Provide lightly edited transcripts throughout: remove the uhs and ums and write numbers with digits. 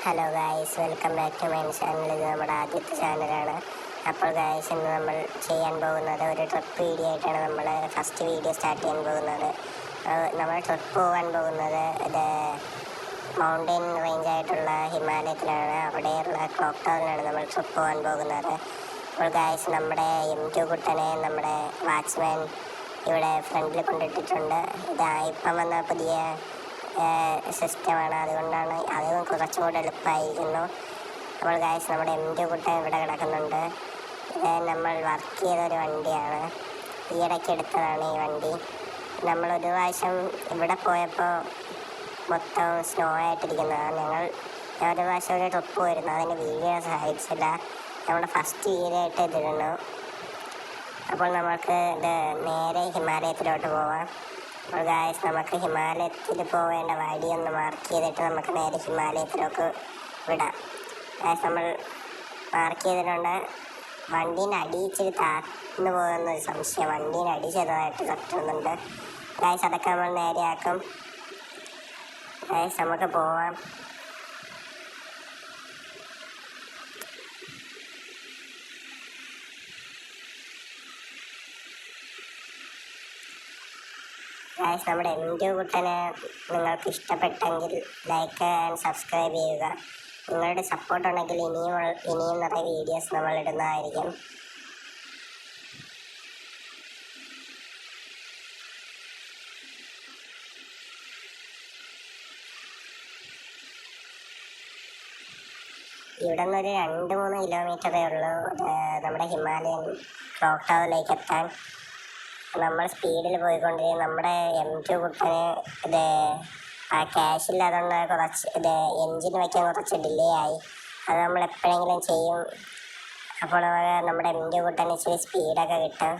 Hello guys, welcome back to my channel. ഇത് നമ്മുടെ ആദ്യത്തെ ചാനലാണ്. അപ്പോൾ ഗായ്സ്, ഇന്ന് നമ്മൾ ചെയ്യാൻ പോകുന്നത് ഒരു ട്രിപ്പ് വീഡിയോ ആയിട്ടാണ് നമ്മൾ ഫസ്റ്റ് വീഡിയോ സ്റ്റാർട്ട് ചെയ്യാൻ പോകുന്നത്. നമ്മൾ ട്രിപ്പ് പോകാൻ പോകുന്നത് ഇത് മൗണ്ടൻ റേഞ്ച് ആയിട്ടുള്ള ഹിമാലയത്തിലാണ്. അവിടെയുള്ള ക്ലോക്ക് ടവറിലാണ് നമ്മൾ ട്രിപ്പ് പോകാൻ പോകുന്നത്. അപ്പോൾ ഗായ്സ്, നമ്മുടെ M2 കുട്ടനെ നമ്മുടെ വാച്ച്മാൻ ഇവിടെ ഫ്രണ്ടിൽ കൊണ്ടിട്ടിട്ടുണ്ട്. ഇപ്പം വന്ന പുതിയ സിസ്റ്റമാണ്, അതുകൊണ്ടാണ് അതും കുറച്ചും കൂടെ എളുപ്പമായിരിക്കുന്നു. അപ്പോൾ ഗായ്സ്, നമ്മുടെ M2 കുട്ടൻ ഇവിടെ കിടക്കുന്നുണ്ട്. ഇത് നമ്മൾ വർക്ക് ചെയ്തൊരു വണ്ടിയാണ്, ഈയിടയ്ക്ക് എടുത്തതാണ് ഈ വണ്ടി. നമ്മളൊരു പ്രാവശ്യം ഇവിടെ പോയപ്പോൾ മൊത്തം സ്നോ ആയിട്ടിരിക്കുന്നതാണ്. ഞാൻ ഒരു പ്രാവശ്യം ഒരു ട്രിപ്പ് പോയിരുന്നു, അതിന് വീഡിയോ സഹായിച്ചില്ല. നമ്മുടെ ഫസ്റ്റ് വീഡിയോ ആയിട്ട് ഇതിരുന്നു. അപ്പോൾ നമുക്ക് ഇത് നേരെ ഹിമാലയത്തിലോട്ട് പോവാം. അപ്പോൾ ഗായ്സ്, നമുക്ക് ഹിമാലയത്തിൽ പോവേണ്ട വഴിയൊന്ന് മാർക്ക് ചെയ്തിട്ട് നമുക്ക് നേരെ ഹിമാലയത്തിലേക്ക് വിടാം. ഗായ്സ്, നമ്മൾ മാർക്ക് ചെയ്തിട്ടുണ്ട്. വണ്ടീൻ്റെ അടി ഇച്ചിരി താഴ്ന്നു പോകുന്നൊരു സംശയം. വണ്ടീൻ്റെ അടി ചെറുതായിട്ട് തട്ടുന്നുണ്ട്. ഗായ്സ്, അതൊക്കെ നമ്മൾ നേരെയാക്കും. ഗായ്സ്, നമുക്ക് പോവാം. ഗായ്സ്, നമ്മുടെ M2 കുട്ടനെ നിങ്ങൾക്ക് ഇഷ്ടപ്പെട്ടെങ്കിൽ ലൈക്ക് ആൻഡ് സബ്സ്ക്രൈബ് ചെയ്യുക. നിങ്ങളുടെ സപ്പോർട്ട് ഉണ്ടെങ്കിൽ ഇനിയും നിറയെ വീഡിയോസ് നമ്മൾ ഇടുന്നതായിരിക്കും. ഇവിടെ നിന്നൊരു 2-3 കിലോമീറ്ററേ ഉള്ളൂ നമ്മുടെ ഹിമാലയൻ ക്ലോക്ക് ടവറിലേക്ക് എത്താൻ. നമ്മൾ സ്പീഡിൽ പോയിക്കൊണ്ടിരിക്കും. നമ്മുടെ M2 കുട്ടന് ഇത് ക്യാഷില്ലാതുകൊണ്ട് കുറച്ച് എൻജിൻ വയ്ക്കാൻ കുറച്ച് ഡിലേ ആയി. അത് നമ്മൾ എപ്പോഴെങ്കിലും ചെയ്യും. അപ്പോൾ നമ്മുടെ M2 കുട്ടന് ഇച്ചിരി സ്പീഡൊക്കെ കിട്ടും.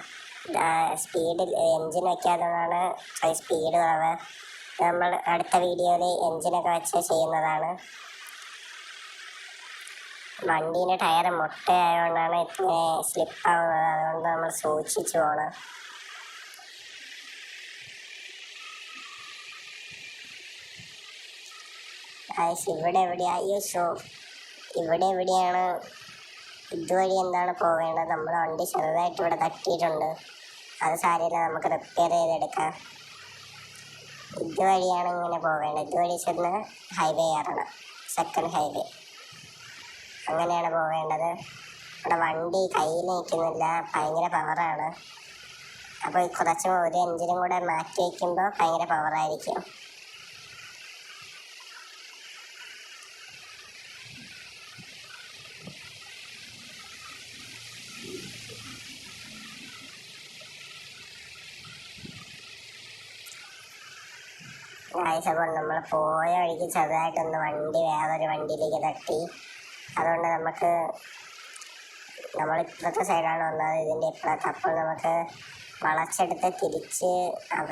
സ്പീഡിൽ എൻജിൻ വയ്ക്കാത്തതാണ് സ്പീഡ് കുറവ്. നമ്മൾ അടുത്ത വീഡിയോയിൽ എൻജിനൊക്കെ വെച്ച് ചെയ്യുന്നതാണ്. വണ്ടീൻ്റെ ടയർ മുട്ടയായതുകൊണ്ടാണ് ഇങ്ങനെ സ്ലിപ്പാവുന്നത്. അതുകൊണ്ട് നമ്മൾ സൂക്ഷിച്ച് പോകണം. ഇവിടെ എവിടെയാണ് ഇതുവഴി എന്താണ് പോവേണ്ടത്? നമ്മുടെ വണ്ടി ചെറുതായിട്ട് ഇവിടെ തട്ടിയിട്ടുണ്ട്. അത് സാരമില്ല, നമുക്ക് റിപ്പയർ ചെയ്തെടുക്കാം. ഇതുവഴിയാണ് ഇങ്ങനെ പോവേണ്ടത്. ഇതുവഴി ചെന്ന് ഹൈവേ കയറണം, സെക്കൻഡ് ഹൈവേ. അങ്ങനെയാണ് പോവേണ്ടത്. ഇവിടെ വണ്ടി കയ്യിൽ നിൽക്കുന്നില്ല, ഭയങ്കര പവറാണ്. അപ്പോൾ കുറച്ച് ഒരു എൻജിനും കൂടെ മാറ്റി വയ്ക്കുമ്പോൾ ഭയങ്കര പവറായിരിക്കും. അപ്പോൾ നമ്മൾ പോയ വഴിക്ക് ചെറുതായിട്ടൊന്ന് വണ്ടി വേറൊരു വണ്ടിയിലേക്ക് തട്ടി. അതുകൊണ്ട് നമ്മളിപ്പോഴത്തെ സൈഡാണ് വന്നത്, ഇതിൻ്റെ ഇപ്പോഴത്തെ. അപ്പോൾ നമുക്ക് വളച്ചെടുത്ത് തിരിച്ച്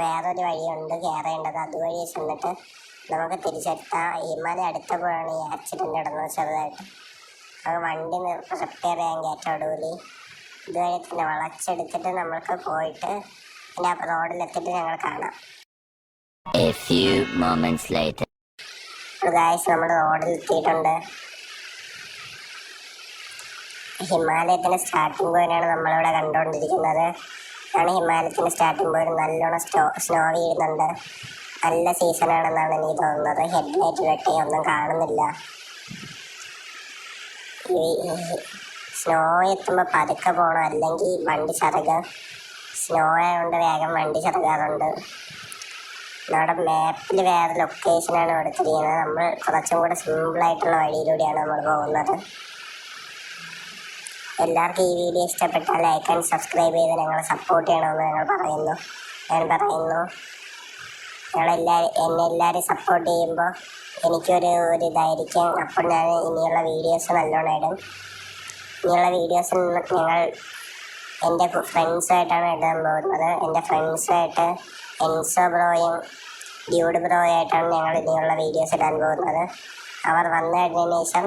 വേറൊരു വഴിയുണ്ട് കയറേണ്ടത്. അതുവഴി ചെന്നിട്ട് നമുക്ക് തിരിച്ചെത്താം. ഹിമാലയം അടുത്തപ്പോഴാണ് ഈ ആക്സിഡൻറ്റ് നടന്നത് ചെറുതായിട്ട്. അത് വണ്ടി റിപ്പയർ ചെയ്യാൻ കയറ്റോടുകൂടി ഇതുവഴി തന്നെ വളച്ചെടുത്തിട്ട് നമ്മൾക്ക് പോയിട്ട് പിന്നെ റോഡിലെത്തിയിട്ട് ഞങ്ങൾ കാണാം. A few moments later. Guys, നമ്മൾ റോഡിലെത്തിയിട്ടുണ്ട്. ഹിമാലയത്തിൻ്റെ സ്റ്റാർട്ടിംഗ് പോയിന്റാണ് നമ്മളിവിടെ കണ്ടുകൊണ്ടിരിക്കുന്നത്. ആണ് ഹിമാലയത്തിൻ്റെ സ്റ്റാർട്ടിംഗ് പോയിന്റ്. നല്ലോണം സ്നോ വീഴുന്നുണ്ട്. നല്ല സീസണാണെന്നാണ് എനിക്ക് തോന്നുന്നത്. ഹെഡ്ലൈറ്റ് വെട്ടി ഒന്നും കാണുന്നില്ല. ഈ സ്നോ എത്തുമ്പോൾ പതുക്കെ പോകണം, അല്ലെങ്കിൽ വണ്ടി ചറുകും. സ്നോ ആയതുകൊണ്ട് വേഗം വണ്ടി ചറുകാറുണ്ട്. നമ്മുടെ മാപ്പിൽ വേറെ ലൊക്കേഷനാണ് കൊടുത്തിരിക്കുന്നത്. നമ്മൾ കുറച്ചും കൂടെ സിമ്പിളായിട്ടുള്ള വഴിയിലൂടെയാണ് നമ്മൾ പോകുന്നത്. എല്ലാവർക്കും ഈ വീഡിയോ ഇഷ്ടപ്പെട്ടാൽ ലൈക്ക് ആൻഡ് സബ്സ്ക്രൈബ് ചെയ്ത് ഞങ്ങളെ സപ്പോർട്ട് ചെയ്യണമെന്ന് ഞാൻ പറയുന്നു. എന്നെ എല്ലാവരും സപ്പോർട്ട് ചെയ്യുമ്പോൾ എനിക്കൊരു ഇതായിരിക്കും. അപ്പോൾ ഞാൻ ഇനിയുള്ള വീഡിയോസ് നല്ലോണം ഇടും. ഇനിയുള്ള വീഡിയോസ് ഞങ്ങൾ എൻ്റെ ഫ്രണ്ട്സായിട്ടാണ് ഇടാൻ പോകുന്നത്. എൻ്റെ ഫ്രണ്ട്സായിട്ട് എൻസോ ബ്രോയും ഡ്യൂഡ് ബ്രോയായിട്ടാണ് ഞങ്ങൾ ഇനിയുള്ള വീഡിയോസ് ഇടാൻ പോകുന്നത്. അവർ വന്നു കഴിഞ്ഞതിന് ശേഷം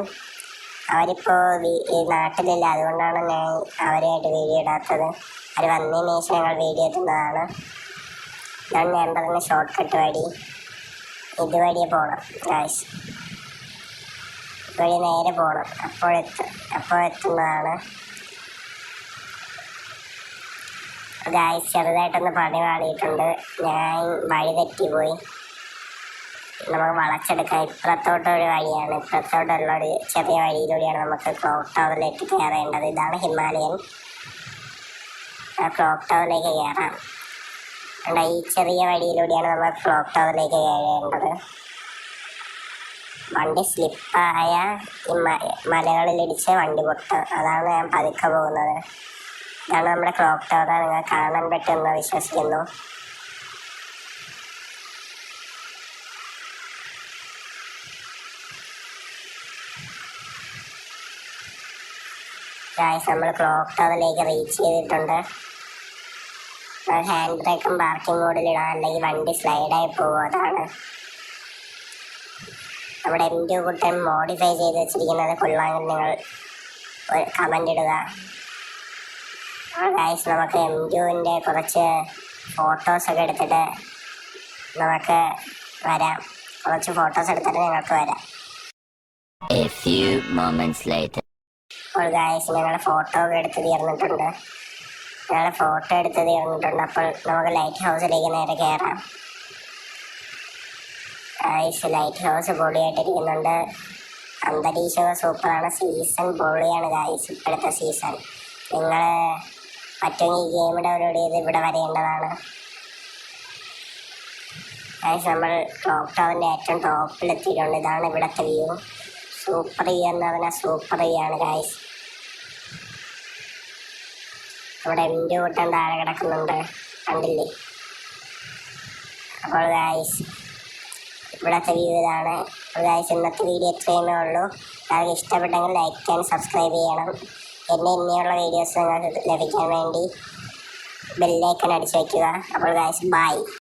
അവരിപ്പോൾ ഈ നാട്ടിലില്ല, അതുകൊണ്ടാണ് ഞാൻ അവരുമായിട്ട് വീഡിയോ ഇടാത്തത്. അവർ വന്നതിന് ശേഷം ഞങ്ങൾ വീഡിയോ ഇടുന്നതാണ്. ഇതാണ് ഞാൻ പറഞ്ഞ ഷോർട്ട് കട്ട് വഴി. ഇതുവഴിയെ പോകണം ഗായ്സ്. വഴി നേരെ പോകണം. അപ്പോൾ എത്തുന്നതാണ്. ഗായ്സ് ചെറുതായിട്ടൊന്ന് പണി പാടിയിട്ടുണ്ട്. ഞാൻ വഴി തെറ്റിപ്പോയി. നമുക്ക് വളച്ചെടുക്കാം. ഇപ്പുറത്തോട്ടൊരു വഴിയാണ്. ഇപ്പുറത്തോട്ടുള്ള ഒരു ചെറിയ വഴിയിലൂടെയാണ് നമുക്ക് ക്ലോക്ക് ടവറിലേക്ക് കയറേണ്ടത്. ഇതാണ് ഹിമാലയൻ. ക്ലോക്ക് ടവറിലേക്ക് കയറാം. ഈ ചെറിയ വഴിയിലൂടെയാണ് നമ്മൾ ക്ലോക്ക് ടവറിലേക്ക് കയറേണ്ടത്. വണ്ടി സ്ലിപ്പായ ഈ മലകളിലിടിച്ച് വണ്ടി പൊട്ടും. അതാണ് ഞാൻ പതുക്കെ പോകുന്നത്. ഇതാണ് നമ്മുടെ ക്ലോക്ക് ടവർ. നിങ്ങൾ കാണാൻ പറ്റുമെന്ന് വിശ്വസിക്കുന്നു. ഗായ്സ് നമ്മൾ ക്ലോക്ക് ടവറിലേക്ക് റീച്ച് ചെയ്തിട്ടുണ്ട്. ഹാൻഡ് ബ്രേക്കും പാർക്കിംഗ് മോഡിലിടാൻ, അല്ലെങ്കിൽ വണ്ടി സ്ലൈഡായി പോകും. അതാണ് നമ്മുടെ M2 കുട്ടൻ മോഡിഫൈ ചെയ്ത് വെച്ചിരിക്കുന്നത്. കൊള്ളാമെങ്കിൽ നിങ്ങൾ ഒരു കമൻ്റ് ഇടുക. ഗായ്സ് നമുക്ക് M2ൻ്റെ കുറച്ച് ഫോട്ടോസൊക്കെ എടുത്തിട്ട് നമുക്ക് വരാം. കുറച്ച് ഫോട്ടോസ് എടുത്തിട്ട് ഞങ്ങൾക്ക് വരാം. A few moments later. അപ്പോൾ ഗായ്സ് ഞങ്ങൾ ഫോട്ടോ ഒക്കെ എടുത്ത് തീർന്നിട്ടുണ്ട്. അപ്പോൾ നമുക്ക് ലൈറ്റ് ഹൗസിലേക്ക് നേരെ കയറാം. ഗായ്സ് ലൈറ്റ് ഹൗസ് പൊളിയായിട്ടിരിക്കുന്നുണ്ട്. അന്തരീക്ഷമൊക്കെ സൂപ്പറാണ്. സീസൺ പൊളിയാണ് ഗായ്സ്. ഇപ്പോഴത്തെ സീസൺ നിങ്ങൾ പറ്റുമെങ്കിൽ ഈ ഗെയിം ഡൗൺലോഡ് ചെയ്ത് ഇവിടെ വരേണ്ടതാണ്. ഗായ്സ് നമ്മൾ ക്ലോക്ക് ടവറിൻ്റെ ഏറ്റവും ടോപ്പിലെത്തിയിട്ടുണ്ട്. ഇതാണ് ഇവിടുത്തെ വ്യൂ. സൂപ്പർ വ്യൂ എന്ന് പറഞ്ഞാൽ സൂപ്പർ വ്യൂ ആണ് ഗായ്സ്. ഇവിടെ M2 കൂട്ടം താഴെ കിടക്കുന്നുണ്ട്, കണ്ടില്ലേ? അപ്പോൾ ഗായ്സ് ഇവിടുത്തെ വ്യൂ ഇതാണ്. ഗായ്സ് ഇന്നത്തെ വീഡിയോ ഇത്രയുമേ ഉള്ളൂ. നിങ്ങൾക്ക് ഇഷ്ടപ്പെട്ടെങ്കിൽ ലൈക്ക് ചെയ്യാൻ സബ്സ്ക്രൈബ് ചെയ്യണം. ഇനിയുള്ള വീഡിയോസ് നിങ്ങൾക്ക് ലഭിക്കാൻ വേണ്ടി ബെല്ലൈക്കൺ അടിച്ചു വയ്ക്കുക. അപ്പോൾ ഗായ്സ് ബൈ.